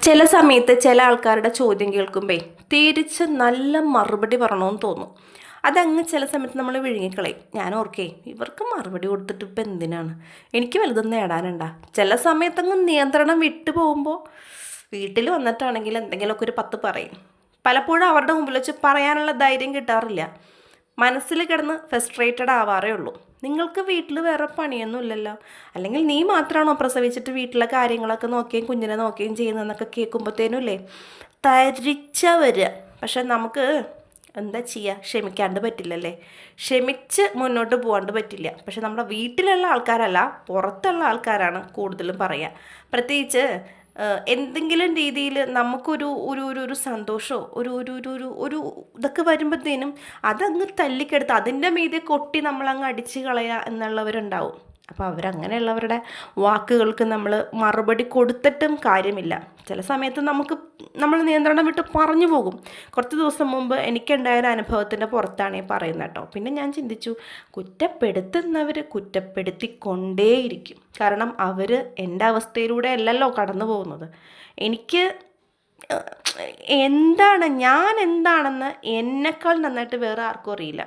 ചില സമയത്ത് ചില ആൾക്കാരുടെ ചോദ്യം കേൾക്കുമ്പേ തിരിച്ച് നല്ല മറുപടി പറയണമെന്ന് തോന്നും. അതങ്ങ് ചില സമയത്ത് നമ്മൾ വിഴുങ്ങിക്കളയും. ഞാൻ ഓർക്കേ ഇവർക്ക് മറുപടി കൊടുത്തിട്ട് ഇപ്പം എന്തിനാണ്, എനിക്ക് വലുതും നേടാനുണ്ടാ. ചില സമയത്തങ്ങ് നിയന്ത്രണം വിട്ടു പോകുമ്പോൾ വീട്ടിൽ വന്നിട്ടാണെങ്കിൽ എന്തെങ്കിലുമൊക്കെ ഒരു 10 പറയും. പലപ്പോഴും അവരുടെ മുമ്പിൽ വെച്ച് പറയാനുള്ള ധൈര്യം കിട്ടാറില്ല. മനസ്സിൽ കിടന്ന് ഫ്രസ്ട്രേറ്റഡ് ആവാറേ ഉള്ളൂ. നിങ്ങൾക്ക് വീട്ടിൽ വേറെ പണിയൊന്നും ഇല്ലല്ലോ, അല്ലെങ്കിൽ നീ മാത്രമാണോ പ്രസവിച്ചിട്ട് വീട്ടിലെ കാര്യങ്ങളൊക്കെ നോക്കുകയും കുഞ്ഞിനെ നോക്കുകയും ചെയ്യുന്നതെന്നൊക്കെ കേൾക്കുമ്പോഴത്തേനും ഇല്ലേ തരിച്ച വരിക. പക്ഷെ നമുക്ക് എന്താ ചെയ്യുക, ക്ഷമിക്കാണ്ട് പറ്റില്ലല്ലേ, ക്ഷമിച്ച് മുന്നോട്ട് പോകാണ്ട് പറ്റില്ല. പക്ഷെ നമ്മുടെ വീട്ടിലുള്ള ആൾക്കാരല്ല, പുറത്തുള്ള ആൾക്കാരാണ് കൂടുതലും പറയുക. പ്രത്യേകിച്ച് എന്തെങ്കിലും രീതിയിൽ നമുക്കൊരു ഒരു ഒരു ഒരു സന്തോഷമോ ഒരു ഒരു ഒരു ഒരു ഒരു ഇതൊക്കെ വരുമ്പോഴത്തേനും അതങ്ങ് തല്ലിക്കെടുത്ത് അതിൻ്റെ മീതെ കൊട്ടി നമ്മളങ്ങ് അടിച്ച് കളയുക എന്നുള്ളവരുണ്ടാവും. അപ്പോൾ അവരങ്ങനെയുള്ളവരുടെ വാക്കുകൾക്ക് നമ്മൾ മറുപടി കൊടുത്തിട്ടും കാര്യമില്ല. ചില സമയത്ത് നമ്മൾ നിയന്ത്രണം വിട്ട് പറഞ്ഞു പോകും. കുറച്ച് ദിവസം മുമ്പ് എനിക്കുണ്ടായ ഒരു അനുഭവത്തിൻ്റെ പുറത്താണ് ഈ പറയുന്നത് കേട്ടോ. പിന്നെ ഞാൻ ചിന്തിച്ചു, കുറ്റപ്പെടുത്തുന്നവർ കുറ്റപ്പെടുത്തിക്കൊണ്ടേയിരിക്കും. കാരണം അവർ എൻ്റെ അവസ്ഥയിലൂടെ അല്ലല്ലോ കടന്നു പോകുന്നത്. എനിക്ക് ഞാൻ എന്താണെന്ന് എന്നെക്കാൾ നന്നായിട്ട് വേറെ ആർക്കും അറിയില്ല.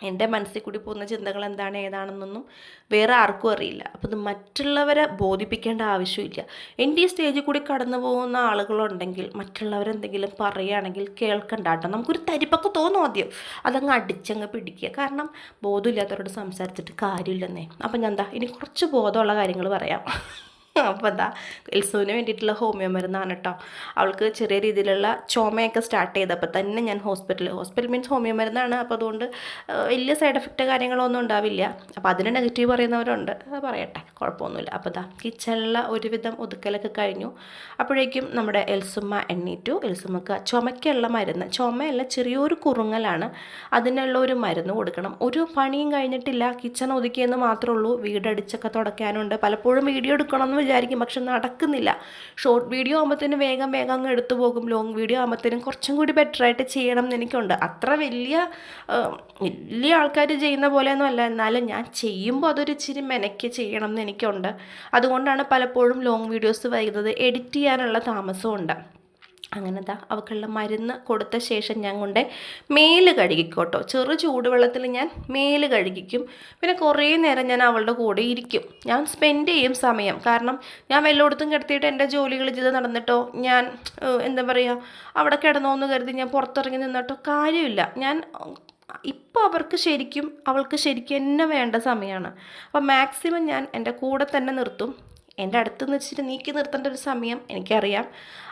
എൻ്റെ മനസ്സിൽ കൂടി പോകുന്ന ചിന്തകൾ എന്താണ് ഏതാണെന്നൊന്നും വേറെ ആർക്കും അറിയില്ല. അപ്പോൾ ഇത് മറ്റുള്ളവരെ ബോധിപ്പിക്കേണ്ട ആവശ്യമില്ല. എൻ്റെ ഈ സ്റ്റേജിൽ കൂടി കടന്നു പോകുന്ന ആളുകളുണ്ടെങ്കിൽ മറ്റുള്ളവരെന്തെങ്കിലും പറയുകയാണെങ്കിൽ കേൾക്കണ്ട കേട്ടോ. നമുക്കൊരു തരിപ്പൊക്കെ തോന്നും ആദ്യം, അതങ്ങ് അടിച്ചങ്ങ് പിടിക്കുക. കാരണം ബോധമില്ലാത്തവരോട് സംസാരിച്ചിട്ട് കാര്യമില്ലെന്നേ. അപ്പം ഞാൻ ഇനി കുറച്ച് ബോധമുള്ള കാര്യങ്ങൾ പറയാം. അപ്പോൾ എൽസുവിന് വേണ്ടിയിട്ടുള്ള ഹോമിയോ മരുന്നാണ് കേട്ടോ. അവൾക്ക് ചെറിയ രീതിയിലുള്ള ചുമയൊക്കെ സ്റ്റാർട്ട് ചെയ്തപ്പോൾ തന്നെ ഞാൻ ഹോസ്പിറ്റൽ മീൻസ് ഹോമിയോ മരുന്നാണ്. അപ്പോൾ അതുകൊണ്ട് വലിയ സൈഡ് എഫക്റ്റ് കാര്യങ്ങളൊന്നും ഉണ്ടാവില്ല. അപ്പോൾ അതിന് നെഗറ്റീവ് പറയുന്നവരുണ്ട്, പറയട്ടെ, കുഴപ്പമൊന്നുമില്ല. അപ്പോൾ കിച്ചണിലെ ഒരുവിധം ഒതുക്കലൊക്കെ കഴിഞ്ഞു. അപ്പോഴേക്കും നമ്മുടെ എൽസുമ്മ എണ്ണീറ്റു. എൽസുമ്മക്ക് ചുമയ്ക്കുള്ള മരുന്ന്, ചുമയല്ല ചെറിയൊരു കുറുങ്ങലാണ്, അതിനുള്ള ഒരു മരുന്ന് കൊടുക്കണം. ഒരു പണിയും കഴിഞ്ഞിട്ടില്ല, കിച്ചൺ ഒതുക്കിയെന്ന് മാത്രമേ ഉള്ളൂ. വീടടിച്ചൊക്കെ തുടയ്ക്കാനുണ്ട്. പലപ്പോഴും വീഡിയോ എടുക്കണമെന്ന് വിചാരിക്കും, പക്ഷെ നടക്കുന്നില്ല. ഷോർട്ട് വീഡിയോ ആകുമ്പോഴത്തേനും വേഗം അങ്ങ് എടുത്തു പോകും. ലോങ് വീഡിയോ ആകുമ്പോഴത്തേനും കുറച്ചും കൂടി ബെറ്ററായിട്ട് ചെയ്യണം എന്ന് എനിക്കുണ്ട്. അത്ര വലിയ ആൾക്കാർ ചെയ്യുന്ന പോലെയൊന്നും അല്ല, എന്നാലും ഞാൻ ചെയ്യുമ്പോൾ അതൊരു ഇച്ചിരി മെനക്ക് ചെയ്യണം എന്ന് എനിക്കുണ്ട്. അതുകൊണ്ടാണ് പലപ്പോഴും ലോങ് വീഡിയോസ് വൈകുന്നത്. എഡിറ്റ് ചെയ്യാനുള്ള താമസമുണ്ട്. അങ്ങനെ അവൾക്കുള്ള മരുന്ന് കൊടുത്ത ശേഷം ഞാൻ കൊണ്ട് മേല് കഴുകിക്കോട്ടോ. ചെറു ചൂടുവെള്ളത്തിൽ ഞാൻ മേല് കഴുകിക്കും. പിന്നെ കുറേ നേരം ഞാൻ അവളുടെ കൂടെ ഇരിക്കും. ഞാൻ സ്പെൻഡ് ചെയ്യും സമയം. കാരണം ഞാൻ വല്ലയിടത്തും കിടത്തിയിട്ട് എൻ്റെ ജോലികൾ ചെയ്ത് നടന്നിട്ടോ, ഞാൻ എന്താ പറയുക അവിടെ കിടന്നോന്ന് കരുതി ഞാൻ പുറത്തിറങ്ങി നിന്നിട്ടോ കാര്യമില്ല. ഇപ്പോൾ അവൾക്ക് ശരിക്കും എന്നെ വേണ്ട സമയമാണ്. അപ്പോൾ മാക്സിമം ഞാൻ എൻ്റെ കൂടെ തന്നെ നിർത്തും. എൻ്റെ അടുത്തെന്ന് വെച്ചിട്ട് നീക്കി നിർത്തേണ്ട ഒരു സമയം എനിക്കറിയാം.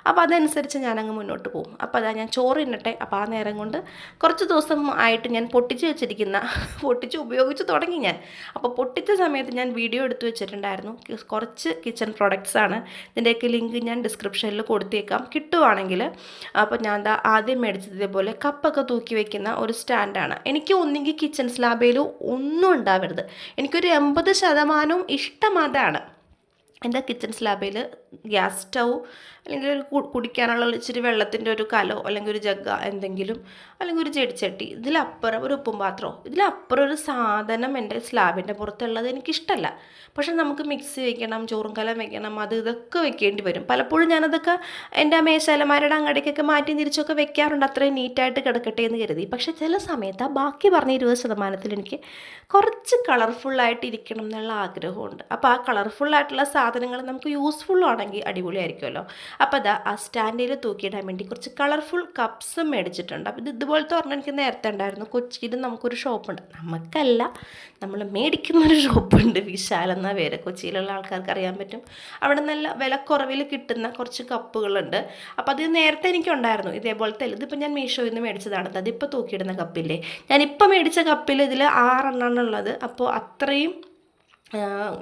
അപ്പോൾ അതനുസരിച്ച് ഞാനങ്ങ് മുന്നോട്ട് പോകും. അപ്പോൾ ഞാൻ ചോറ് തിന്നട്ടെ. അപ്പോൾ ആ നേരം കൊണ്ട് കുറച്ച് ദിവസം ആയിട്ട് ഞാൻ പൊട്ടിച്ച് ഉപയോഗിച്ച് തുടങ്ങി ഞാൻ. അപ്പോൾ പൊട്ടിച്ച സമയത്ത് ഞാൻ വീഡിയോ എടുത്ത് വെച്ചിട്ടുണ്ടായിരുന്നു. കുറച്ച് കിച്ചൺ പ്രോഡക്റ്റ്സാണ്. ഇതിൻ്റെയൊക്കെ ലിങ്ക് ഞാൻ ഡിസ്ക്രിപ്ഷനിൽ കൊടുത്തേക്കാം, കിട്ടുവാണെങ്കിൽ. അപ്പോൾ ഞാൻ ആദ്യം മേടിച്ചത് ഇതേപോലെ കപ്പൊക്കെ തൂക്കി വെക്കുന്ന ഒരു സ്റ്റാൻഡാണ്. എനിക്ക് ഒന്നെങ്കിൽ കിച്ചൺ സ്ലാബിൽ ഒന്നും ഉണ്ടാവരുത്. എനിക്കൊരു 80% ഇഷ്ടം അതാണ്. എൻ്റെ കിച്ചൺ സ്ലാബിൽ ഗ്യാസ് സ്റ്റൗ അല്ലെങ്കിൽ ഒരു കുടിക്കാനുള്ള ഇച്ചിരി വെള്ളത്തിൻ്റെ ഒരു കലോ അല്ലെങ്കിൽ ഒരു ജഗ്ഗ എന്തെങ്കിലും, അല്ലെങ്കിൽ ഒരു ചെടിച്ചട്ടി, ഇതിലപ്പുറം ഒരു ഉപ്പും പാത്രമോ, ഇതിലപ്പുറം ഒരു സാധനം എൻ്റെ സ്ലാബിൻ്റെ പുറത്തുള്ളത് എനിക്കിഷ്ടമല്ല. പക്ഷെ നമുക്ക് മിക്സി വെക്കണം, ചോറും കലം വെക്കണം, ഇതൊക്കെ വെക്കേണ്ടി വരും. പലപ്പോഴും ഞാനതൊക്കെ എൻ്റെ മേശാലമാരുടെ അങ്ങടേക്കൊക്കെ മാറ്റി തിരിച്ചൊക്കെ വെക്കാറുണ്ട്, അത്രയും നീറ്റായിട്ട് കിടക്കട്ടെ എന്ന് കരുതി. പക്ഷെ ചില സമയത്ത് ബാക്കി പറഞ്ഞ 20% എനിക്ക് കുറച്ച് കളർഫുള്ളായിട്ട് ഇരിക്കണം എന്നുള്ള ആഗ്രഹമുണ്ട്. അപ്പോൾ ആ കളർഫുള്ളായിട്ടുള്ള സാധനങ്ങൾ നമുക്ക് യൂസ്ഫുൾ ആണെങ്കിൽ അടിപൊളിയായിരിക്കുമല്ലോ. അപ്പോൾ ആ സ്റ്റാൻഡിൽ തൂക്കിയിടാൻ വേണ്ടി കുറച്ച് കളർഫുൾ കപ്സും മേടിച്ചിട്ടുണ്ട്. അപ്പോൾ ഇതുപോലത്തെ പറഞ്ഞാൽ എനിക്ക് നേരത്തെ ഉണ്ടായിരുന്നു. കൊച്ചിയിൽ നമുക്കൊരു ഷോപ്പുണ്ട്, നമുക്കല്ല, നമ്മൾ മേടിക്കുന്നൊരു ഷോപ്പുണ്ട്, വിശാൽ എന്ന പേര്. കൊച്ചിയിലുള്ള ആൾക്കാർക്ക് അറിയാൻ പറ്റും. അവിടെ നല്ല വിലക്കുറവിൽ കിട്ടുന്ന കുറച്ച് കപ്പുകളുണ്ട്. അപ്പോൾ അത് നേരത്തെ എനിക്കുണ്ടായിരുന്നു ഇതേപോലത്തെ. ഇതിപ്പോൾ ഞാൻ മീഷോയിൽ നിന്ന് മേടിച്ചതാണ്. അതിപ്പോൾ തൂക്കിയിടുന്ന കപ്പില്ലേ, ഞാനിപ്പോൾ മേടിച്ച കപ്പിൽ ഇതിൽ 6 എണ്ണമാണ് ഉള്ളത്. അപ്പോൾ അത്രയും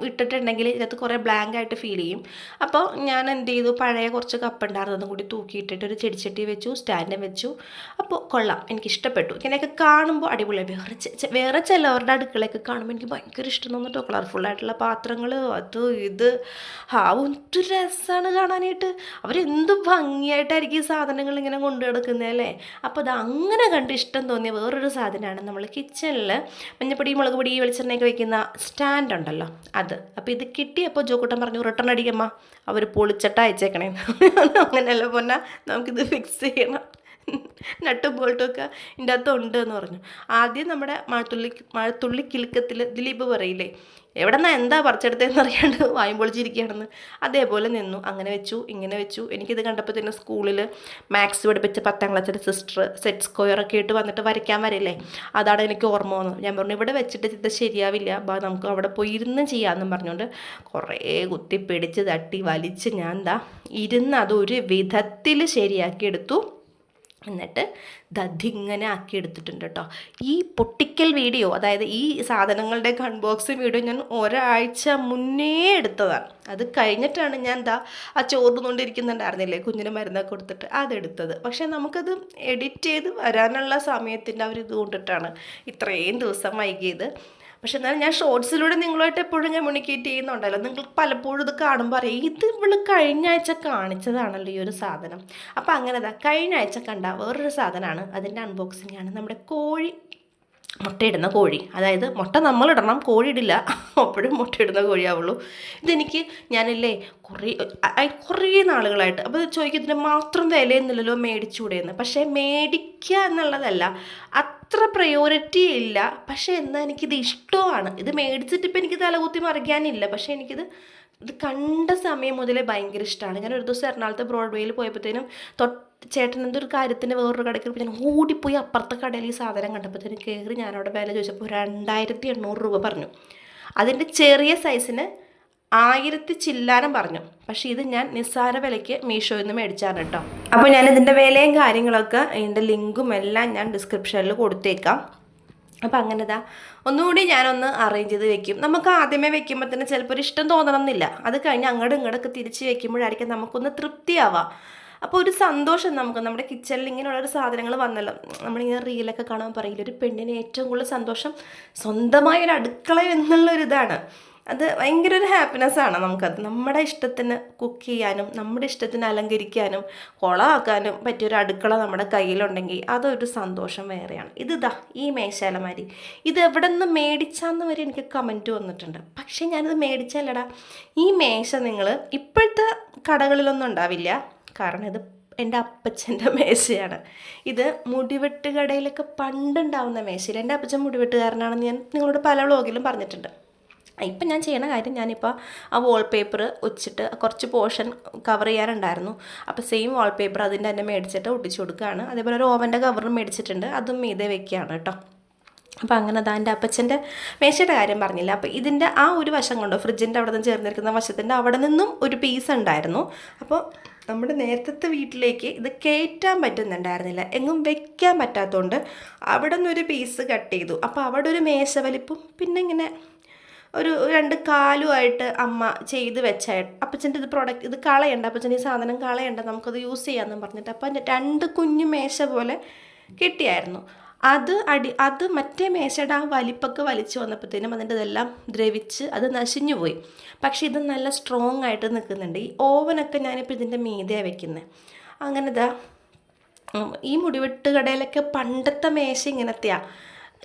ഇട്ടിട്ടുണ്ടെങ്കിൽ ഇതിനകത്ത് കുറേ ബ്ലാങ്ക് ആയിട്ട് ഫീൽ ചെയ്യും. അപ്പോൾ ഞാൻ എന്ത് ചെയ്തു, പഴയ കുറച്ച് കപ്പ് ഉണ്ടായിരുന്നു, അതും കൂടി തൂക്കിയിട്ടിട്ട് ഒരു ചെടിച്ചട്ടി വെച്ചു, സ്റ്റാൻഡും വെച്ചു. അപ്പോൾ കൊള്ളാം, എനിക്കിഷ്ടപ്പെട്ടു. ഇങ്ങനെയൊക്കെ കാണുമ്പോൾ അടിപൊളിയായി. വേറെ ചിലവരുടെ അടുക്കളയൊക്കെ കാണുമ്പോൾ എനിക്ക് ഭയങ്കര ഇഷ്ടം തോന്നിട്ടോ. കളർഫുള്ളായിട്ടുള്ള പാത്രങ്ങൾ, ഇത് ഒരു രസമാണ് കാണാനായിട്ട്. അവരെന്ത് ഭംഗിയായിട്ടായിരിക്കും ഈ സാധനങ്ങൾ ഇങ്ങനെ കൊണ്ടു കിടക്കുന്നത് അല്ലേ. അപ്പോൾ അങ്ങനെ കണ്ട് ഇഷ്ടം തോന്നിയ വേറൊരു സാധനമാണ് നമ്മൾ കിച്ചണിൽ മഞ്ഞപ്പൊടി, മുളക് പൊടി, വെളിച്ചെണ്ണയൊക്കെ വയ്ക്കുന്ന സ്റ്റാൻഡ് ഉണ്ടല്ലോ. ഉണ്ടല്ലോ അത്. അപ്പോൾ ഇത് കിട്ടിയപ്പോൾ ജോക്കുട്ടൻ പറഞ്ഞു റിട്ടേൺ അടിക്കമ്മ, അവർ പൊളിച്ചിട്ട് അയച്ചേക്കണേ. അങ്ങനെയല്ല പൊന്നാ, നമുക്കിത് ഫിക്സ് ചെയ്യണം, നട്ടും ബോൾട്ടൊക്കെ ഇതിൻ്റെ അകത്ത് ഉണ്ട് എന്ന് പറഞ്ഞു. ആദ്യം നമ്മുടെ മഴത്തുള്ളി കിലുക്കത്തിൽ ദിലീപ് പറയില്ലേ, എവിടെ നിന്നാ എന്താ പറിച്ചെടുത്തതെന്ന് അറിയാണ്ട് വായും പൊളിച്ചിരിക്കുകയാണെന്ന്, അതേപോലെ നിന്നു. അങ്ങനെ വെച്ചു ഇങ്ങനെ വെച്ചു. എനിക്കിത് കണ്ടപ്പോൾ തന്നെ സ്കൂളിൽ മാത്സ് പഠിപ്പിച്ച 10ാം ക്ലാസ്സിലെ സിസ്റ്റർ സെറ്റ് സ്ക്വയറൊക്കെ ഇട്ട് വന്നിട്ട് വരയ്ക്കാൻ വരില്ലേ, അതാണ് എനിക്ക് ഓർമ്മ വന്നത്. ഞാൻ പറഞ്ഞു ഇവിടെ വെച്ചിട്ട് ഇത് ശരിയാവില്ല, നമുക്ക് അവിടെ പോയി ഇരുന്ന് ചെയ്യാമെന്നും പറഞ്ഞുകൊണ്ട് കുറേ കുത്തി പിടിച്ച് തട്ടി വലിച്ച് ഞാൻ എന്താ ഇരുന്ന് അതൊരു വിധത്തിൽ ശരിയാക്കി എടുത്തു. എന്നിട്ട് ദധിങ്ങനെ ആക്കി എടുത്തിട്ടുണ്ട് കേട്ടോ. ഈ പൊട്ടിക്കൽ വീഡിയോ, അതായത് ഈ സാധനങ്ങളുടെ അൺബോക്സിങ് വീഡിയോ ഞാൻ ഒരാഴ്ച മുന്നേ എടുത്തതാണ്. അത് കഴിഞ്ഞിട്ടാണ് ഞാൻ ആ ചോർന്നുകൊണ്ടിരിക്കുന്നുണ്ടായിരുന്നില്ലേ കുഞ്ഞിന് മരുന്നൊക്കെ കൊടുത്തിട്ട് അതെടുത്തത്. പക്ഷേ നമുക്കത് എഡിറ്റ് ചെയ്ത് വരാനുള്ള സമയത്തിൻ്റെ ഇത് കൊണ്ടിട്ടാണ് ഇത്രയും ദിവസം വൈകിയത്. പക്ഷെ എന്നാലും ഞാൻ ഷോർട്സിലൂടെ നിങ്ങളുമായിട്ട് എപ്പോഴും കമ്മ്യൂണിക്കേറ്റ് ചെയ്യുന്നുണ്ടല്ലോ, നിങ്ങൾക്ക് പലപ്പോഴും ഇത് കാണുമ്പോൾ അറിയാം ഇത് ഇവള് കഴിഞ്ഞ ആഴ്ച കാണിച്ചതാണല്ലോ ഈ ഒരു സാധനം. അപ്പോൾ അങ്ങനെ കഴിഞ്ഞ ആഴ്ച കണ്ട വേറൊരു സാധനമാണ്, അതിൻ്റെ അൺബോക്സിംഗ് ആണ്. നമ്മുടെ മുട്ടയിടുന്ന കോഴി, അതായത് മുട്ട നമ്മളിടണം, കോഴി ഇടില്ല, അപ്പോഴും മുട്ടയിടുന്ന കോഴിയാവുള്ളൂ. ഇതെനിക്ക് ഞാനില്ലേ കുറേ നാളുകളായിട്ട് അപ്പോൾ ചോദിക്കും ഇതിന് മാത്രം വിലയൊന്നുമില്ലല്ലോ മേടിച്ചുകൂടെയെന്ന്. പക്ഷേ മേടിക്കുക എന്നുള്ളതല്ല, അത്ര പ്രയോറിറ്റി ഇല്ല. പക്ഷേ എന്നാൽ എനിക്കിത് ഇഷ്ടമാണ്. ഇത് മേടിച്ചിട്ട് ഇപ്പം എനിക്ക് തലകുത്തി മറിക്കാനില്ല, പക്ഷേ ഇത് കണ്ട സമയം മുതലേ ഭയങ്കര ഇഷ്ടമാണ്. ഞാൻ ഒരു ദിവസം എറണാകുളത്ത് ബ്രോഡ്വേയിൽ പോയപ്പോഴത്തേനും ചേട്ടൻ എന്തൊരു കാര്യത്തിന് വേറൊരു കടയ്ക്ക് ഞാൻ ഓടിപ്പോയി അപ്പുറത്തെ കടയിൽ ഈ സാധനം കണ്ടപ്പോഴത്തേനും കയറി ഞാനവിടെ വില ചോദിച്ചപ്പോൾ 2800 രൂപ പറഞ്ഞു. അതിൻ്റെ ചെറിയ സൈസിന് 1000 ചില്ലാനം പറഞ്ഞു. പക്ഷേ ഇത് ഞാൻ നിസ്സാര വിലയ്ക്ക് മീഷോയിൽ നിന്ന് മേടിച്ചാണ് കേട്ടോ. അപ്പോൾ ഞാനിതിൻ്റെ വിലയും കാര്യങ്ങളൊക്കെ ഇതിൻ്റെ ലിങ്കും എല്ലാം ഞാൻ ഡിസ്ക്രിപ്ഷനിൽ കൊടുത്തേക്കാം. അപ്പോൾ അങ്ങനെ ഒന്നുകൂടി ഞാനൊന്ന് അറേഞ്ച് ചെയ്ത് വെക്കും. നമുക്ക് ആദ്യമേ വെക്കുമ്പോൾ തന്നെ ചിലപ്പോൾ ഒരു ഇഷ്ടം തോന്നണമെന്നില്ല, അത് കഴിഞ്ഞ് അങ്ങോട്ടും ഇങ്ങോട്ടൊക്കെ തിരിച്ച് വെക്കുമ്പോഴായിരിക്കും നമുക്കൊന്ന് തൃപ്തിയാവാം. അപ്പോൾ ഒരു സന്തോഷം നമുക്ക് നമ്മുടെ കിച്ചണിൽ ഇങ്ങനെയുള്ളൊരു സാധനങ്ങൾ വന്നല്ലോ. നമ്മളിങ്ങനെ റീലൊക്കെ കാണാൻ പറയില്ല, ഒരു പെണ്ണിന് ഏറ്റവും കൂടുതൽ സന്തോഷം സ്വന്തമായൊരു അടുക്കള എന്നുള്ളൊരിതാണ്. അത് ഭയങ്കര ഒരു ഹാപ്പിനെസ്സാണ് നമുക്കത്. നമ്മുടെ ഇഷ്ടത്തിന് കുക്ക് ചെയ്യാനും നമ്മുടെ ഇഷ്ടത്തിന് അലങ്കരിക്കാനും കുളമാക്കാനും പറ്റിയൊരു അടുക്കള നമ്മുടെ കയ്യിലുണ്ടെങ്കിൽ അതൊരു സന്തോഷം വേറെയാണ്. ഈ മേശാലമാരി ഇത് എവിടെ നിന്ന് മേടിച്ചാന്ന് വരെ എനിക്ക് കമൻറ്റ് വന്നിട്ടുണ്ട്. പക്ഷേ ഞാനിത് മേടിച്ചല്ലടാ. ഈ മേശ നിങ്ങൾ ഇപ്പോഴത്തെ കടകളിലൊന്നും ഉണ്ടാവില്ല, കാരണം ഇത് എൻ്റെ അപ്പച്ചൻ്റെ മേശയാണ്. ഇത് മുടിവെട്ട് കടയിലൊക്കെ പണ്ടുണ്ടാവുന്ന മേശയിൽ. എൻ്റെ അപ്പച്ചൻ മുടിവെട്ടുകാരനാണെന്ന് ഞാൻ നിങ്ങളോട് പല വ്ളോഗിലും പറഞ്ഞിട്ടുണ്ട്. ഇപ്പം ഞാൻ ചെയ്യണ കാര്യം, ഞാനിപ്പോൾ ആ വാൾപേപ്പർ വെച്ചിട്ട് കുറച്ച് പോർഷൻ കവർ ചെയ്യാനുണ്ടായിരുന്നു. അപ്പോൾ സെയിം വാൾപേപ്പർ അതിൻ്റെ തന്നെ മേടിച്ചിട്ട് ഒട്ടിച്ചു കൊടുക്കുകയാണ്. അതേപോലെ ഒരു ഓവൻ്റെ കവറും മേടിച്ചിട്ടുണ്ട്, അതും മീതെ വെക്കുകയാണ് കേട്ടോ. അപ്പോൾ അങ്ങനെ എൻ്റെ അപ്പച്ചൻ്റെ മേശയുടെ കാര്യം പറഞ്ഞില്ല. അപ്പോൾ ഇതിൻ്റെ ആ ഒരു വശം കൊണ്ടോ ഫ്രിഡ്ജിൻ്റെ അവിടെ നിന്ന് ചേർന്നിരിക്കുന്ന വശത്തിൻ്റെ അവിടെ നിന്നും ഒരു പീസ് ഉണ്ടായിരുന്നു. അപ്പോൾ നമ്മുടെ നേരത്തെ വീട്ടിലേക്ക് ഇത് കയറ്റാൻ പറ്റുന്നുണ്ടായിരുന്നില്ല, എങ്ങും വെക്കാൻ പറ്റാത്തതുകൊണ്ട് അവിടെ നിന്നൊരു പീസ് കട്ട് ചെയ്തു. അപ്പോൾ അവിടെ ഒരു മേശ വലിപ്പം പിന്നെ ഇങ്ങനെ ഒരു 2 കാലുമായിട്ട് അമ്മ ചെയ്ത് വെച്ചായിട്ട് അപ്പച്ചൻ്റെ ഇത് കളയണ്ട, അപ്പച്ചൻ്റെ ഈ സാധനം കളയണ്ട, നമുക്കത് യൂസ് ചെയ്യാമെന്നും പറഞ്ഞിട്ട് അപ്പം 2 കുഞ്ഞു മേശ പോലെ കിട്ടിയായിരുന്നു. അത് മറ്റേ മേശയുടെ ആ വലിപ്പൊക്കെ വലിച്ചു വന്നപ്പോഴത്തേനും അതിൻ്റെ ഇതെല്ലാം ദ്രവിച്ച് അത് നശിഞ്ഞു പോയി. പക്ഷേ ഇത് നല്ല സ്ട്രോങ് ആയിട്ട് നിൽക്കുന്നുണ്ട്. ഈ ഓവനൊക്കെ ഞാനിപ്പോൾ ഇതിൻ്റെ മീതെയാണ് വെക്കുന്നത്. അങ്ങനെ ഈ മുടിവെട്ട് കടയിലൊക്കെ പണ്ടത്തെ മേശ ഇങ്ങനത്തെയാണ്.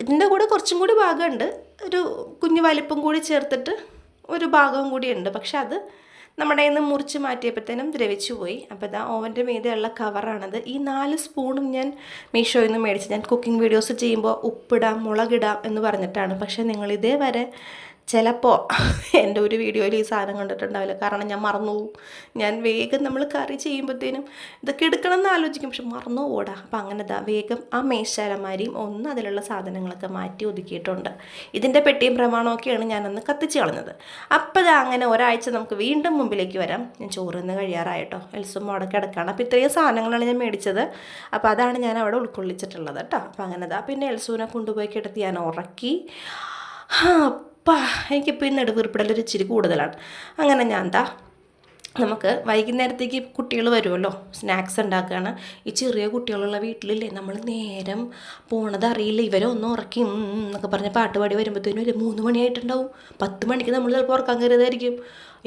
ഇതിൻ്റെ കൂടെ കുറച്ചും കൂടി ഭാഗമുണ്ട്, ഒരു കുഞ്ഞു വലിപ്പം കൂടി ചേർത്തിട്ട് ഒരു ഭാഗവും കൂടി ഉണ്ട്. പക്ഷെ അത് നമ്മുടെ കയ്യിൽ നിന്ന് മുറിച്ച് മാറ്റിയപ്പോഴത്തേനും ദ്രവിച്ചു പോയി. അപ്പോൾ ഓവൻ്റെ മീതെയുള്ള കവറാണത്. ഈ 4 സ്പൂണും ഞാൻ മീഷോയിൽ നിന്ന് മേടിച്ച്, ഞാൻ കുക്കിംഗ് വീഡിയോസ് ചെയ്യുമ്പോൾ ഉപ്പിടാം മുളകിടാം എന്ന് പറഞ്ഞിട്ടാണ്. പക്ഷേ നിങ്ങളിതേ വരെ ചിലപ്പോൾ എൻ്റെ ഒരു വീഡിയോയിൽ ഈ സാധനം കണ്ടിട്ടുണ്ടാവില്ല, കാരണം ഞാൻ മറന്നു പോകും. ഞാൻ വേഗം നമ്മൾ കറി ചെയ്യുമ്പോഴത്തേനും ഇതൊക്കെ എടുക്കണം എന്ന് ആലോചിക്കും, പക്ഷെ മറന്നു പോടാ. അപ്പം അങ്ങനെ വേഗം ആ മേശാലമാരിയും അതിലുള്ള സാധനങ്ങളൊക്കെ മാറ്റി ഒതുക്കിയിട്ടുണ്ട്. ഇതിൻ്റെ പെട്ടിയും പ്രമാണമൊക്കെയാണ് ഞാനന്ന് കത്തിച്ച് കളഞ്ഞത്. അപ്പോൾ അങ്ങനെ ഒരാഴ്ച നമുക്ക് വീണ്ടും മുമ്പിലേക്ക് വരാം. ഞാൻ ചോറിന്ന് കഴിയാറായിട്ടോ, എൽസും അവിടെ കിടക്കുകയാണ്. അപ്പോൾ ഇത്രയും സാധനങ്ങളാണ് ഞാൻ മേടിച്ചത്. അപ്പോൾ അതാണ് ഞാൻ അവിടെ ഉൾക്കൊള്ളിച്ചിട്ടുള്ളത് കേട്ടോ. അപ്പോൾ അങ്ങനെ പിന്നെ എൽസുവിനെ കൊണ്ടുപോയി കിടത്തി ഞാൻ ഉറക്കി. എനിക്കിപ്പോൾ ഈ നെടുവീർപ്പിടലൊരു ഇച്ചിരി കൂടുതലാണ്. അങ്ങനെ ഞാൻ നമുക്ക് വൈകുന്നേരത്തേക്ക് കുട്ടികൾ വരുമല്ലോ, സ്നാക്സ് ഉണ്ടാക്കുകയാണ്. ഈ ചെറിയ കുട്ടികളുള്ള വീട്ടിലില്ലേ, നമ്മൾ നേരം പോണത് അറിയില്ല. ഇവരൊന്നും ഉറക്കി എന്നൊക്കെ പറഞ്ഞ് പാട്ട് പാടി വരുമ്പോഴത്തേനും ഒരു 3 മണിയായിട്ടുണ്ടാവും. 10 മണിക്ക് നമ്മൾ ചിലപ്പോൾ ഉറക്കാൻ കയറിയതായിരിക്കും.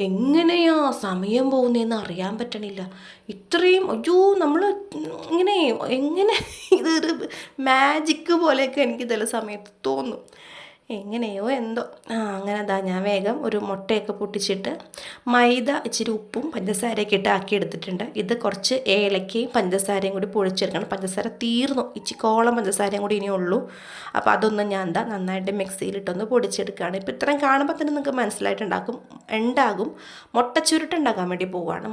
എങ്ങനെയാ സമയം പോകുന്നതെന്ന് അറിയാൻ പറ്റണില്ല. ഇത്രയും നമ്മൾ എങ്ങനെ ഇതൊരു മാജിക്ക് പോലെയൊക്കെ എനിക്ക് ചില സമയത്ത് തോന്നും. എങ്ങനെയോ എന്തോ അങ്ങനെ അതാ ഞാൻ വേഗം ഒരു മുട്ടയൊക്കെ പൊട്ടിച്ചിട്ട് മൈദ ഇച്ചിരി ഉപ്പും പഞ്ചസാരയൊക്കെ ഇട്ട് ആക്കി എടുത്തിട്ടുണ്ട്. ഇത് കുറച്ച് ഏലക്കയും പഞ്ചസാരയും കൂടി പൊടിച്ചെടുക്കണം. പഞ്ചസാര തീർന്നു, കോളം പഞ്ചസാരയും കൂടി ഇനിയേ ഉള്ളൂ. അപ്പോൾ അതൊന്നും ഞാൻ നന്നായിട്ട് മിക്സിയിലിട്ടൊന്ന് പൊടിച്ചെടുക്കുകയാണ്. ഇപ്പോൾ ഇത്രയും കാണുമ്പോൾ തന്നെ നിങ്ങൾക്ക് ഉണ്ടാകും. മുട്ടച്ചുരുട്ടുണ്ടാക്കാൻ വേണ്ടി പോവുകയാണ്.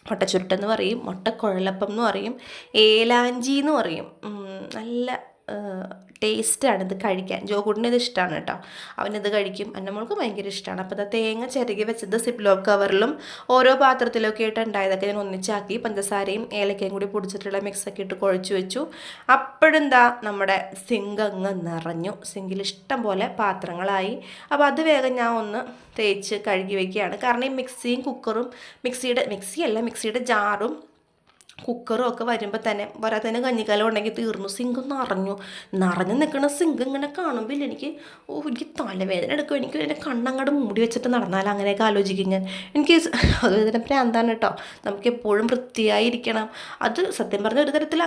മുട്ടച്ചുരുട്ടെന്ന് പറയും, മുട്ടക്കുഴലപ്പം എന്ന് പറയും, ഏലാഞ്ചി എന്ന് പറയും. നല്ല ടേസ്റ്റാണ് ഇത് കഴിക്കാൻ. ജോകൂട്ടിന് ഇത് ഇഷ്ടമാണ് കേട്ടോ, അവനിത് കഴിക്കും. അന്നമോൾക്ക് ഭയങ്കര ഇഷ്ടമാണ്. അപ്പോൾ തേങ്ങ ചിരകി വെച്ചത് സിപ്ലോ കവറിലും ഓരോ പാത്രത്തിലൊക്കെ ആയിട്ട് ഉണ്ടായതൊക്കെ ഞാൻ ഒന്നിച്ചാക്കി പഞ്ചസാരയും ഏലക്കയും കൂടി പൊടിച്ചിട്ടുള്ള മിക്സൊക്കെ ഇട്ട് കുഴച്ച് വെച്ചു. അപ്പോഴെന്താ നമ്മുടെ സിങ്ക് അങ്ങ് നിറഞ്ഞു. സിങ്കിൽ ഇഷ്ടം പോലെ പാത്രങ്ങളായി. അപ്പോൾ അത് വേഗം ഞാൻ ഒന്ന് തേച്ച് കഴുകി വയ്ക്കുകയാണ്. കാരണം ഈ മിക്സിയും കുക്കറും മിക്സിയുടെ ജാറും കുക്കറും ഒക്കെ വരുമ്പോൾ തന്നെ പോരാത്തതിന് കഞ്ഞിക്കാലം ഉണ്ടെങ്കിൽ തീർന്നു. സിങ്ക് നിറഞ്ഞു നിൽക്കുന്ന സിങ്ക് ഇങ്ങനെ കാണുമ്പോൾ എനിക്ക് തലവേദന എടുക്കും. എനിക്ക് എൻ്റെ കണ്ണങ്ങോട്ട് മൂടി വെച്ചിട്ട് നടന്നാൽ അങ്ങനെയൊക്കെ ആലോചിക്കും ഞാൻ. എനിക്ക് അതുപോലെ പ്രാന്താണ് കേട്ടോ. നമുക്ക് എപ്പോഴും വൃത്തിയായിരിക്കണം. അത് സത്യം പറഞ്ഞ ഒരു തരത്തിൽ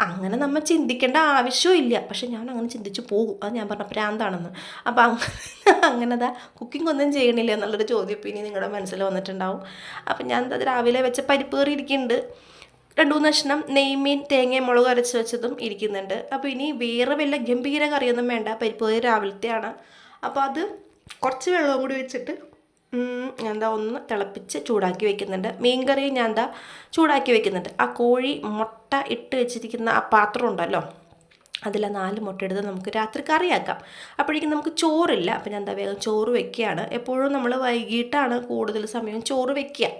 അങ്ങനെ നമ്മൾ ചിന്തിക്കേണ്ട ആവശ്യമില്ല. പക്ഷെ ഞാൻ അങ്ങനെ ചിന്തിച്ച് പോകും. അത് ഞാൻ പറഞ്ഞ പ്രാന്താണെന്ന്. അപ്പം അങ്ങനെതാ കുക്കിംഗ് ഒന്നും ചെയ്യണില്ല എന്നുള്ളൊരു ചോദ്യം ഇപ്പം ഇനി നിങ്ങളുടെ മനസ്സിൽ വന്നിട്ടുണ്ടാവും. അപ്പം ഞാൻ അത് രാവിലെ വെച്ച പരിപ്പ് കറി ഇരിക്കുന്നുണ്ട്. 2-3 കഷ്ണം നെയ്മീൻ തേങ്ങയും മുളക് അരച്ച് വെച്ചതും ഇരിക്കുന്നുണ്ട്. അപ്പോൾ ഇനി വേറെ വല്ല ഗംഭീര കറിയൊന്നും വേണ്ട. പരിപ്പ് കറി രാവിലത്തെയാണ്. അപ്പോൾ അത് കുറച്ച് വെള്ളം കൂടി വെച്ചിട്ട് ഞാൻ ഒന്ന് തിളപ്പിച്ച് ചൂടാക്കി വെക്കുന്നുണ്ട്. മീൻ കറി ഞാൻ ചൂടാക്കി വെക്കുന്നുണ്ട്. ആ കോഴി മുട്ട ഇട്ട് വെച്ചിരിക്കുന്ന ആ പാത്രം ഉണ്ടല്ലോ, അതിൽ 4 മുട്ട എടുത്ത് നമുക്ക് രാത്രി കറിയാക്കാം. അപ്പോഴേക്കും നമുക്ക് ചോറില്ല. അപ്പോൾ ഞാൻ വേഗം ചോറ് വെക്കുകയാണ്. എപ്പോഴും നമ്മൾ വൈകിട്ടാണ് കൂടുതൽ സമയം ചോറ് വെക്കുക.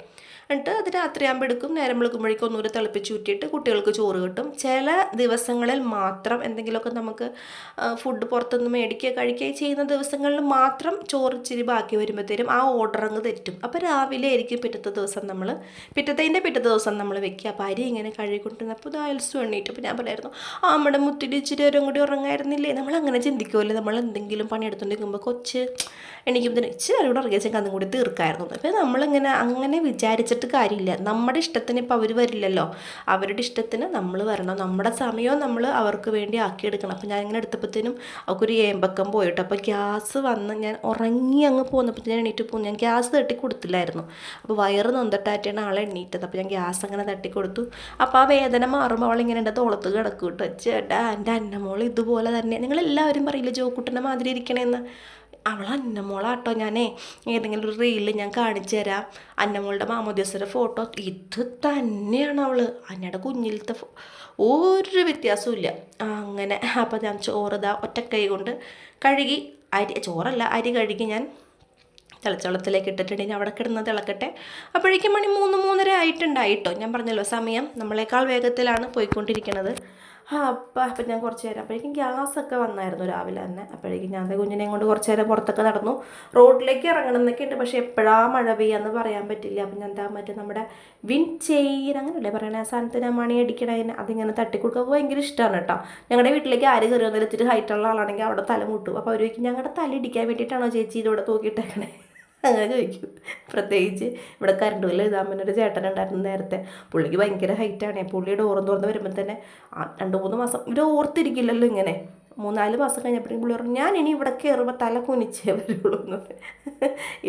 എന്നിട്ട് അത് രാത്രിയാകുമ്പോൾ എടുക്കും. നേരം വെളുക്കുമ്പോഴേക്കും ഒന്നുകൂടി തിളപ്പിച്ച് ഊറ്റിയിട്ട് കുട്ടികൾക്ക് ചോറ് കിട്ടും. ചില ദിവസങ്ങളിൽ മാത്രം എന്തെങ്കിലുമൊക്കെ നമുക്ക് ഫുഡ് പുറത്തുനിന്ന് മേടിക്കുക കഴിക്കുക ചെയ്യുന്ന ദിവസങ്ങളിൽ മാത്രം ചോറ് ഇച്ചിരി ബാക്കി വരുമ്പോഴത്തേനും ആ ഓർഡർ അങ്ങ് തെറ്റും. അപ്പോൾ രാവിലെ ആയിരിക്കും പിറ്റത്തെ ദിവസം നമ്മൾ വെക്കുക. അപ്പോൾ അരി ഇങ്ങനെ കഴുകിക്കൊണ്ടിരുന്നപ്പോൾ ഇത് അയൽസും എണ്ണീറ്റ്. അപ്പോൾ ഞാൻ പറയായിരുന്നു, നമ്മുടെ മുത്തിരി ഇച്ചിരി വരും കൂടി ഉറങ്ങായിരുന്നില്ലേ. നമ്മളങ്ങനെ ചിന്തിക്കുമല്ലോ. നമ്മൾ എന്തെങ്കിലും പണിയെടുത്തുകൊണ്ടിരിക്കുമ്പോൾ കൊച്ച് എണീക്കുമ്പോൾ ഇച്ചിരി കൂടെ ഉറങ്ങിച്ചെങ്കിൽ അതും കൂടി തീർക്കായിരുന്നു. അപ്പോൾ നമ്മളിങ്ങനെ അങ്ങനെ വിചാരിച്ചിട്ട് കാര്യമില്ല. നമ്മുടെ ഇഷ്ടത്തിന് ഇപ്പോൾ അവർ വരില്ലല്ലോ. അവരുടെ ഇഷ്ടത്തിന് നമ്മൾ വരണം. നമ്മുടെ സമയവും നമ്മൾ അവർക്ക് വേണ്ടി ആക്കിയെടുക്കണം. അപ്പോൾ ഞാനിങ്ങനെ എടുത്തപ്പോഴത്തേനും അവൾക്കൊരു ഏമ്പക്കം പോയിട്ട്, അപ്പോൾ ഗ്യാസ് വന്ന് ഞാൻ ഉറങ്ങി അങ്ങ് പോന്നപ്പോൾ ഞാൻ എണീറ്റ് പോകുന്നു. ഞാൻ ഗ്യാസ് തട്ടി കൊടുത്തില്ലായിരുന്നു. അപ്പോൾ വയറ് നൊന്തട്ടായിട്ടാണ് ആളെ എണ്ണീറ്റത്. അപ്പോൾ ഞാൻ ഗ്യാസ് അങ്ങനെ തട്ടി കൊടുത്തു. അപ്പോൾ ആ വേദന മാറുമ്പോൾ അവളിങ്ങനെ എൻ്റെ തോളത്ത് കിടക്കും കേട്ടോ. ചേട്ടാ എൻ്റെ അന്നമോൾ ഇതുപോലെ തന്നെ. നിങ്ങളെല്ലാവരും പറയില്ല ജോക്കുട്ടൻ്റെ മാതിരി ഇരിക്കണേന്ന്. അവൾ അന്നമോളാട്ടോ. ഏതെങ്കിലും ഒരു റീലിൽ ഞാൻ കാണിച്ചു തരാം. അന്നമോളുടെ മാമോദിസയുടെ ഫോട്ടോ ഇത് തന്നെയാണ് അവൾ. അന്നയുടെ കുഞ്ഞിലത്തെ ഒരു വ്യത്യാസവും ഇല്ല. അങ്ങനെ അപ്പോൾ ഞാൻ ചോറ് ഒറ്റക്കൈ കൊണ്ട് കഴുകി അരി കഴുകി ഞാൻ തിളച്ചവെള്ളത്തിലേക്ക് ഇട്ടിട്ടുണ്ടെങ്കിൽ അവിടെ കിടന്ന് തിളക്കട്ടെ. അപ്പോഴേക്കും മണി 3-3:30 ആയിട്ടുണ്ടായിട്ടോ. ഞാൻ പറഞ്ഞല്ലോ സമയം നമ്മളെക്കാൾ വേഗത്തിലാണ് പോയിക്കൊണ്ടിരിക്കുന്നത്. അപ്പം ഞാൻ കുറച്ച് നേരം അപ്പോഴേക്കും ഗ്യാസൊക്കെ വന്നായിരുന്നു രാവിലെ തന്നെ. അപ്പോഴേക്കും ഞാൻ കുഞ്ഞിനെയും കൊണ്ട് കുറച്ച് നേരം പുറത്തൊക്കെ നടന്നു. റോഡിലേക്ക് ഇറങ്ങണം എന്നൊക്കെ ഉണ്ട്. പക്ഷേ എപ്പോഴാണ് മഴ പെയ്യാന്ന് പറയാൻ പറ്റില്ല. അപ്പം ഞാൻ നമ്മുടെ വിൻ ചെയിൻ അങ്ങനെയല്ലേ പറയണേ, ആ സാധനത്തിന് മണി അടിക്കണതിന് അതിങ്ങനെ തട്ടിക്കൊടുക്കുക ഭയങ്കര ഇഷ്ടമാണ് കേട്ടോ. ഞങ്ങളുടെ വീട്ടിലേക്ക് ആര് കയറി വന്നാലും ഇത്തിരി ഹൈറ്റുള്ള ആളാണെങ്കിൽ അവിടെ തല മുട്ടും. അപ്പോൾ അവർ ചോദിക്കും, ഞങ്ങളുടെ തല ഇടിക്കാൻ വേണ്ടിയിട്ടാണോ ചേച്ചി ഇതിവിടെ തൂക്കിയിട്ടേക്കണേ അങ്ങനെ ചോദിക്കും. പ്രത്യേകിച്ച് ഇവിടെ കറണ്ട് ബില്ല് എഴുതാൻ പറ്റുന്നൊരു ചേട്ടനുണ്ടായിരുന്നു നേരത്തെ. പുള്ളിക്ക് ഭയങ്കര ഹൈറ്റാണ്. പുള്ളി ഡോറും തുറന്ന് വരുമ്പോൾ തന്നെ 2-3 മാസം ഇവർ ഓർത്തിരിക്കില്ലല്ലോ ഇങ്ങനെ. 3-4 മാസം കഴിഞ്ഞപ്പോഴേക്കും പുള്ളി പറഞ്ഞു, ഞാൻ ഇനി ഇവിടെ കയറുമ്പോൾ തല കുനിച്ചേ വരുള്ളൂ എന്ന്.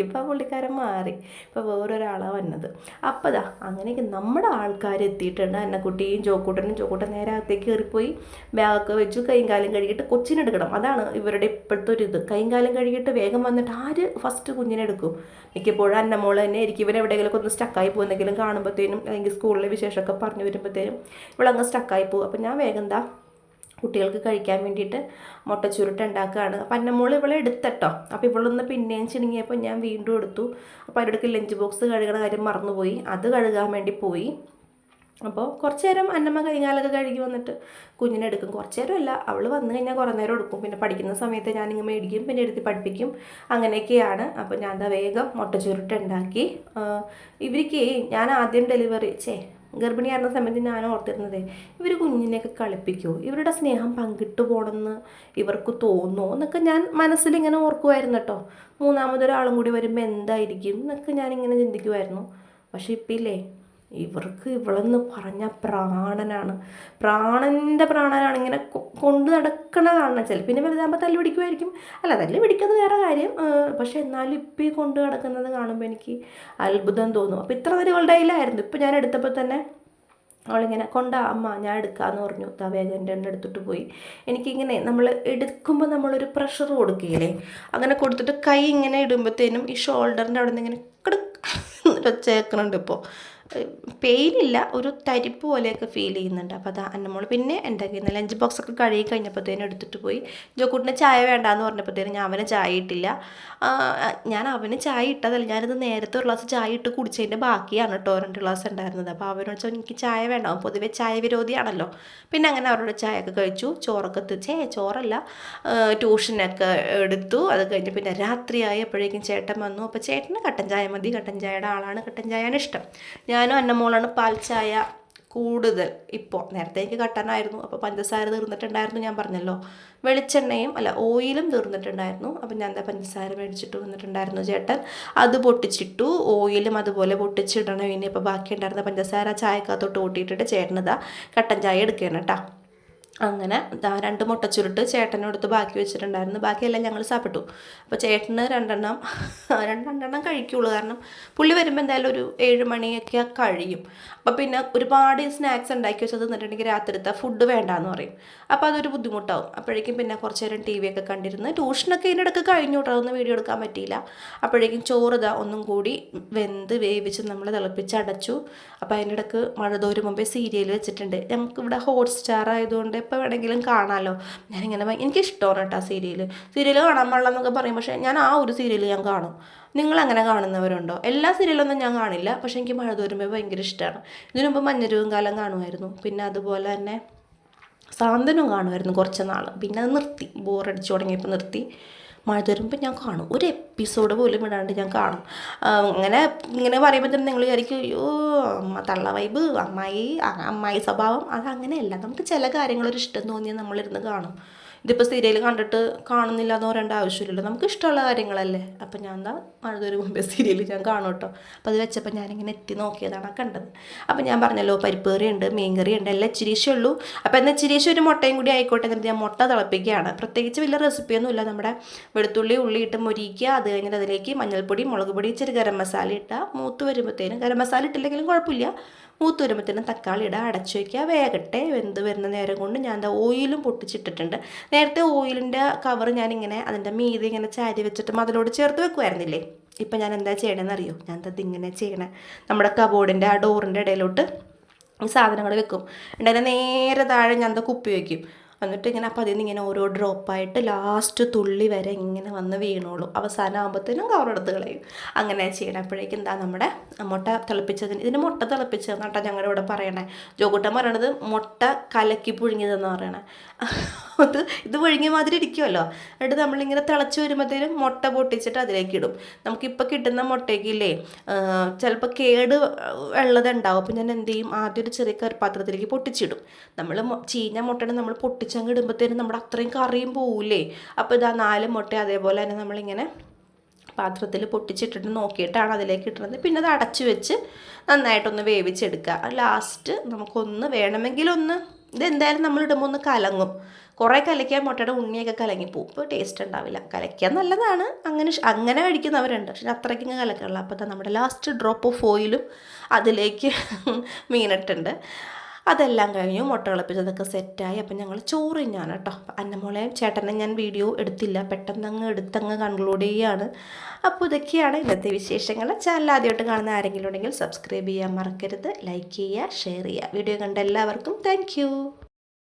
ഇപ്പം പുള്ളിക്കാരൻ മാറി. ഇപ്പോൾ വേറൊരാളാണ് വന്നത്. അപ്പോൾ അങ്ങനെയൊക്കെ നമ്മുടെ ആൾക്കാർ എത്തിയിട്ടുണ്ട്. അന്നക്കുട്ടിയും ചോക്കൂട്ടൻ നേരെ അകത്തേക്ക് കയറിപ്പോയി ബാഗൊക്കെ വെച്ചു. കൈയും കാലും കഴുകിയിട്ട് കൊച്ചിനെടുക്കണം. അതാണ് ഇവരുടെ ഇപ്പോഴത്തെ ഒരു ഇത്. കൈയും കാലും കഴുകിയിട്ട് വേഗം വന്നിട്ട് ആര് ഫസ്റ്റ് കുഞ്ഞിനെടുക്കും. മിക്കപ്പോഴും അന്നമോൾ തന്നെ ആയിരിക്കും. ഇവരെവിടെയെങ്കിലും ഒന്ന് സ്റ്റക്കായി പോകുന്നെങ്കിലും കാണുമ്പോഴത്തേനും അല്ലെങ്കിൽ സ്കൂളിലെ വിശേഷമൊക്കെ പറഞ്ഞു വരുമ്പോഴത്തേനും ഇവളങ്ങ് സ്റ്റക്കായി പോകും. അപ്പോൾ ഞാൻ വേഗം കുട്ടികൾക്ക് കഴിക്കാൻ വേണ്ടിയിട്ട് മുട്ട ചുരുട്ട് ഉണ്ടാക്കുകയാണ്. അപ്പം അന്നമോൾ ഇവളെ എടുത്തട്ടോ. അപ്പോൾ ഇവളൊന്ന് പിന്നെയും ചിണുങ്ങിയപ്പോൾ ഞാൻ വീണ്ടും എടുത്തു. അപ്പോൾ അതിൻ്റെ ലഞ്ച് ബോക്സ് കഴുകണ കാര്യം മറന്നുപോയി. അത് കഴുകാൻ വേണ്ടി പോയി. അപ്പോൾ കുറച്ച് നേരം അന്നമ്മ കൈകാലൊക്കെ കഴുകി വന്നിട്ട് കുഞ്ഞിനെടുക്കും. കുറച്ച് നേരമല്ല, അവൾ വന്നു കഴിഞ്ഞാൽ കുറേ നേരം എടുക്കും. പിന്നെ പഠിക്കുന്ന സമയത്ത് ഞാനിങ്ങനെ മേടിക്കും, പിന്നെ എടുത്ത് പഠിപ്പിക്കും. അങ്ങനെയൊക്കെയാണ്. അപ്പോൾ ഞാൻ വേഗം മുട്ട ചുരുട്ട് ഉണ്ടാക്കി. ഇവർക്ക് ഞാൻ ആദ്യം ഗർഭിണിയായിരുന്ന സമയത്ത് ഞാൻ ഓർത്തിരുന്നത്, ഇവർ കുഞ്ഞിനെയൊക്കെ കളിപ്പിക്കുമോ, ഇവരുടെ സ്നേഹം പങ്കിട്ട് പോകണമെന്ന് ഇവർക്ക് തോന്നുമോ എന്നൊക്കെ ഞാൻ മനസ്സിലിങ്ങനെ ഓർക്കുമായിരുന്നു കേട്ടോ. 3ാമതൊരാളും കൂടി വരുമ്പോൾ എന്തായിരിക്കും എന്നൊക്കെ ഞാനിങ്ങനെ ചിന്തിക്കുമായിരുന്നു. പക്ഷേ ഇപ്പം ഇവർക്ക് ഇവളെന്ന് പറഞ്ഞ പ്രാണനാണ്, പ്രാണൻ്റെ പ്രാണനാണ്. ഇങ്ങനെ കൊണ്ട് നടക്കണ കാണണം. ചിലപ്പോൾ പിന്നെ വലുതാകുമ്പോൾ തല്ലി പിടിക്കുമായിരിക്കും. അല്ല, തല്ലി പിടിക്കുന്നത് വേറെ കാര്യം. പക്ഷേ എന്നാലും ഇപ്പം ഈ കൊണ്ട് നടക്കുന്നത് കാണുമ്പോൾ എനിക്ക് അത്ഭുതം തോന്നും. അപ്പോൾ ഇത്ര വരെ ഇവളുടെ കയ്യിലായിരുന്നു. ഇപ്പം ഞാൻ എടുത്തപ്പോൾ തന്നെ അവളിങ്ങനെ കൊണ്ടാ അമ്മ ഞാൻ എടുക്കാമെന്ന് പറഞ്ഞു. വേഗം എൻ്റെ എണ്ണ എടുത്തിട്ട് പോയി. എനിക്കിങ്ങനെ നമ്മൾ എടുക്കുമ്പോൾ നമ്മളൊരു പ്രഷർ കൊടുക്കുകയില്ലേ, അങ്ങനെ കൊടുത്തിട്ട് കൈ ഇങ്ങനെ ഇടുമ്പോഴത്തേനും ഈ ഷോൾഡറിൻ്റെ അവിടെ നിന്ന് ഇങ്ങനെ ഒച്ചേക്കുന്നുണ്ട്. ഇപ്പോൾ പെയിനില്ല, ഒരു തരിപ്പ് പോലെയൊക്കെ ഫീൽ ചെയ്യുന്നുണ്ട്. അപ്പോൾ അത് അന്നമോൾ പിന്നെ എൻ്റെ കയ്യിൽ നിന്ന് ലഞ്ച് ബോക്സൊക്കെ കഴുകി കഴിഞ്ഞപ്പോഴത്തേനും എടുത്തിട്ട് പോയി. ജോക്കൂട്ടിന് ചായ വേണ്ടാന്ന് പറഞ്ഞപ്പോഴത്തേനും ഞാൻ അവന് ചായ ഇട്ടില്ല. ഞാൻ അവന് ചായ ഇട്ടതല്ല, ഞാനിത് നേരത്തെ ഒരു ഗ്ലാസ് ചായ ഇട്ട് കുടിച്ചതിൻ്റെ ബാക്കിയാണ് കേട്ടോ 2 ഗ്ലാസ് ഉണ്ടായിരുന്നത്. അപ്പോൾ അവനോട് വെച്ചാൽ എനിക്ക് ചായ വേണ്ട, അവൻ പൊതുവെ ചായ വിരോധിയാണല്ലോ. പിന്നെ അങ്ങനെ അവരോട് ചായയൊക്കെ കഴിച്ചു. ചോറൊക്കെ ചോറല്ല, ട്യൂഷനൊക്കെ എടുത്തു. അത് കഴിഞ്ഞ് പിന്നെ രാത്രിയായി അപ്പോഴേക്കും ചേട്ടൻ വന്നു. അപ്പോൾ ചേട്ടന് കട്ടൻ ചായ മതി, കട്ടൻ ചായയുടെ ആളാണ്, കട്ടൻ ചായയാണ് ഇഷ്ടം. ഞാനും അന്നമോളാണ് പാൽ ചായ കൂടുതൽ. ഇപ്പോൾ നേരത്തെ എനിക്ക് കട്ടനായിരുന്നു, അപ്പോൾ പഞ്ചസാര തീർന്നിട്ടുണ്ടായിരുന്നു, ഞാൻ പറഞ്ഞല്ലോ. വെളിച്ചെണ്ണയും ഓയിലും തീർന്നിട്ടുണ്ടായിരുന്നു. അപ്പം ഞാൻ എന്താ പഞ്ചസാര മേടിച്ചിട്ട് വന്നിട്ടുണ്ടായിരുന്നു ചേട്ടൻ. അത് പൊട്ടിച്ചിട്ടു, ഓയിലും അതുപോലെ പൊട്ടിച്ചിടണം. ഇനി ഇപ്പോൾ ബാക്കി ഉണ്ടായിരുന്ന പഞ്ചസാര ചായക്കകത്തോട്ട് കൂട്ടിയിട്ടിട്ട് ചേട്ടനിതാ കട്ടൻ ചായ എടുക്കുകയാണ് കേട്ടോ. അങ്ങനെ 2 മുട്ടച്ചുരുട്ട് ചേട്ടനോടുത്ത് ബാക്കി വെച്ചിട്ടുണ്ടായിരുന്നു. ബാക്കിയെല്ലാം ഞങ്ങൾ സാപ്പിട്ടു. അപ്പോൾ ചേട്ടന് 2 കഴിക്കുള്ളൂ. കാരണം പുള്ളി വരുമ്പോൾ എന്തായാലും ഒരു 7 മണിയൊക്കെ കഴിയും. അപ്പോൾ പിന്നെ ഒരുപാട് സ്നാക്സ് ഉണ്ടാക്കി വെച്ചത് നിന്നിട്ടുണ്ടെങ്കിൽ രാത്രിത്തെ ഫുഡ് വേണ്ടാന്ന് പറയും. അപ്പോൾ അതൊരു ബുദ്ധിമുട്ടാവും. അപ്പോഴേക്കും പിന്നെ കുറച്ച് നേരം TV ഒക്കെ കണ്ടിരുന്ന് ട്യൂഷനൊക്കെ ഇതിനിടയ്ക്ക് കഴിഞ്ഞു കേട്ടോ, അതൊന്നും വീഡിയോ എടുക്കാൻ പറ്റിയില്ല. അപ്പോഴേക്കും ചോറ് ഒന്നും കൂടി വേവിച്ച് നമ്മൾ തിളപ്പിച്ച് അടച്ചു. അപ്പോൾ അതിൻ്റെ ഇടയ്ക്ക് മഴ തോരും മുമ്പേ സീരിയൽ വെച്ചിട്ടുണ്ട്. നമുക്കിവിടെ ഹോട്ട്സ്റ്റാർ ആയതുകൊണ്ട് എപ്പോൾ വേണമെങ്കിലും കാണാമല്ലോ. ഞാനിങ്ങനെ എനിക്കിഷ്ടമാണ് കേട്ടോ സീരിയൽ കാണാൻ പാടില്ല എന്നൊക്കെ പറയും. പക്ഷേ ഞാൻ ആ ഒരു സീരിയൽ ഞാൻ കാണും. നിങ്ങളങ്ങനെ കാണുന്നവരുണ്ടോ? എല്ലാ സീരിയലൊന്നും ഞാൻ കാണില്ല, പക്ഷേ എനിക്ക് മഴ തോരുമ്പോൾ ഭയങ്കര ഇഷ്ടമാണ്. ഇതിനു മുമ്പ് മഞ്ഞരുവും കാലം കാണുമായിരുന്നു. പിന്നെ അതുപോലെ തന്നെ സാന്ത്വനം കാണുമായിരുന്നു കുറച്ച് നാൾ. പിന്നെ അത് നിർത്തി, ബോറടിച്ച് തുടങ്ങിയപ്പോൾ നിർത്തി. മഴ വരുമ്പോൾ ഞാൻ കാണും, ഒരു എപ്പിസോഡ് പോലും ഇടാണ്ട് ഞാൻ കാണും. ഇങ്ങനെ പറയുമ്പോൾ തന്നെ നിങ്ങൾ വിചാരിക്കും അയ്യോ തള്ള വൈബ്, അമ്മായി സ്വഭാവം. അതങ്ങനെയല്ല, നമുക്ക് ചില കാര്യങ്ങളൊരു ഇഷ്ടം തോന്നിയാൽ നമ്മളിരുന്ന് കാണും. ഇതിപ്പോൾ സീരിയൽ കണ്ടിട്ട് കാണുന്നില്ല എന്ന് പറയേണ്ട ആവശ്യമില്ലല്ലോ, നമുക്ക് ഇഷ്ടമുള്ള കാര്യങ്ങളല്ലേ. അപ്പം ഞാൻ മഴ വരും മുമ്പേ സീരിയൽ ഞാൻ കാണും കേട്ടോ. അപ്പോൾ അത് വെച്ചപ്പോൾ ഞാനിങ്ങനെ എത്തി നോക്കിയതാണ് കണ്ടത്. അപ്പം ഞാൻ പറഞ്ഞല്ലോ പരിപ്പ് കറി ഉണ്ട്, മീൻ കറി ഉണ്ട്, എല്ലാം ഇച്ചിരീശേ ഉള്ളൂ. അപ്പോൾ എന്നാൽ ഇച്ചിരീശേ ഒരു മുട്ടയും കൂടി ആയിക്കോട്ടെ എന്നിട്ട് ഞാൻ മുട്ട തിളപ്പിക്കുകയാണ്. പ്രത്യേകിച്ച് വലിയ റെസിപ്പിയൊന്നുമില്ല. നമ്മുടെ വെളുത്തുള്ളി ഉള്ളി ഇട്ട് മൊരിക്കുക, അത് കഴിഞ്ഞിട്ട് അതിലേക്ക് മഞ്ഞൾപ്പൊടി, മുളക് പൊടി, ഇച്ചിരി ഗരം മസാല ഇട്ടാൽ മൂത്ത് വരുമ്പോഴത്തേനും, ഗരം മസാല ഇട്ടില്ലെങ്കിലും കുഴപ്പമില്ല, മൂത്ത് വരുമ്പോഴത്തേനും തക്കാളി ഇടുക, അടച്ചു വയ്ക്കുക, വേകട്ടെ. വെന്ത് വരുന്ന നേരം കൊണ്ട് ഞാൻ ഓയിലും പൊട്ടിച്ചിട്ടിട്ടുണ്ട്. നേരത്തെ ഓയിലിൻ്റെ കവർ ഞാനിങ്ങനെ അതിൻ്റെ മീതെ ഇങ്ങനെ ചാരി വെച്ചിട്ട് അതിലോട് ചേർത്ത് വെക്കുമായിരുന്നില്ലേ. ഇപ്പം ഞാൻ എന്താ ചെയ്യണമെന്ന് അറിയോ? ഞാൻ ഇങ്ങനെ ചെയ്യണേ, നമ്മുടെ കബോർഡിൻ്റെ ആ ഡോറിൻ്റെ ഇടയിലോട്ട് ഈ സാധനങ്ങൾ വെക്കും. അതിൻ്റെ നേരെ താഴെ ഞാൻ കുപ്പി വയ്ക്കും. എന്നിട്ട് ഇങ്ങനെ അപ്പോൾ അതിൽ നിന്ന് ഇങ്ങനെ ഓരോ ഡ്രോപ്പായിട്ട് ലാസ്റ്റ് തുള്ളി വരെ ഇങ്ങനെ വന്ന് വീണോളൂ. അവസാനം ആകുമ്പോഴത്തേനും കവറെടുത്ത് കളയും. അങ്ങനെ ചെയ്യണം. അപ്പോഴേക്കും നമ്മുടെ മുട്ട തിളപ്പിച്ചതിന്, ഇതിന് മുട്ട തിളപ്പിച്ചതെന്ന് കേട്ടോ ഞങ്ങളുടെ ഇവിടെ പറയണേ. ജോകുട്ടൻ പറയണത് മുട്ട കലക്കി പുഴുങ്ങിയതെന്ന് പറയണേ. ഇത് പുഴുങ്ങിയ മാതിരി ഇരിക്കുമല്ലോ. എന്നിട്ട് നമ്മളിങ്ങനെ തിളച്ച് വരുമ്പോഴത്തേനും മുട്ട പൊട്ടിച്ചിട്ട് അതിലേക്ക് ഇടും. നമുക്കിപ്പോൾ കിട്ടുന്ന മുട്ടയ്ക്കില്ലേ ചിലപ്പോൾ കേട് ഉള്ളതുണ്ടാവും. അപ്പോൾ ഞാൻ എന്ത് ചെയ്യും, ആദ്യം ഒരു ചെറിയ കറിപ്പാത്രത്തിലേക്ക് പൊട്ടിച്ചിടും. നമ്മൾ ചീഞ്ഞ മുട്ടനെ നമ്മൾ പൊട്ടിച്ചങ്ങ് ഇടുമ്പോഴത്തേനും നമ്മുടെ അത്രയും കറിയും പോവില്ലേ. അപ്പോൾ ഇതാ 4 മുട്ട അതേപോലെ തന്നെ നമ്മളിങ്ങനെ പാത്രത്തിൽ പൊട്ടിച്ചിട്ടിട്ട് നോക്കിയിട്ടാണ് അതിലേക്ക് ഇട്ടുന്നത്. പിന്നെ അത് അടച്ചു വെച്ച് നന്നായിട്ടൊന്ന് വേവിച്ചെടുക്കുക. ലാസ്റ്റ് നമുക്കൊന്ന് വേണമെങ്കിലൊന്ന് ഇതെന്തായാലും നമ്മളിടുമ്പോൾ ഒന്ന് കലങ്ങും. കുറേ കലക്കിയാൽ മുട്ടയുടെ ഉണ്ണിയൊക്കെ കലങ്ങിപ്പോവും, ഇപ്പോൾ ടേസ്റ്റ് ഉണ്ടാവില്ല. കലക്കിയാൽ നല്ലതാണ്, അങ്ങനെ കഴിക്കുന്നവരുണ്ട്, പക്ഷെ അത്രയ്ക്ക് കലക്കാനുള്ള. അപ്പോൾ നമ്മുടെ ലാസ്റ്റ് ഡ്രോപ്പ് ഓഫ് ഓയിലും അതിലേക്ക് മീനിട്ടുണ്ട്. അതെല്ലാം കഴിഞ്ഞു, മുട്ട തിളപ്പിച്ചതൊക്കെ സെറ്റായി. അപ്പം ഞങ്ങൾ ചോറ് തിന്നാണ് കേട്ടോ. അന്നമോളെയും ചേട്ടനെ ഞാൻ വീഡിയോ എടുത്തില്ല, പെട്ടെന്ന് എടുത്തങ്ങ് കൺക്ലൂഡ് ചെയ്യുകയാണ്. അപ്പോൾ ഇതൊക്കെയാണ് ഇന്നത്തെ വിശേഷങ്ങൾ. ചാനൽ ആദ്യമായിട്ട് കാണുന്ന ആരെങ്കിലും ഉണ്ടെങ്കിൽ സബ്സ്ക്രൈബ് ചെയ്യാൻ മറക്കരുത്, ലൈക്ക് ചെയ്യുക, ഷെയർ ചെയ്യുക. വീഡിയോ കണ്ട എല്ലാവർക്കും താങ്ക്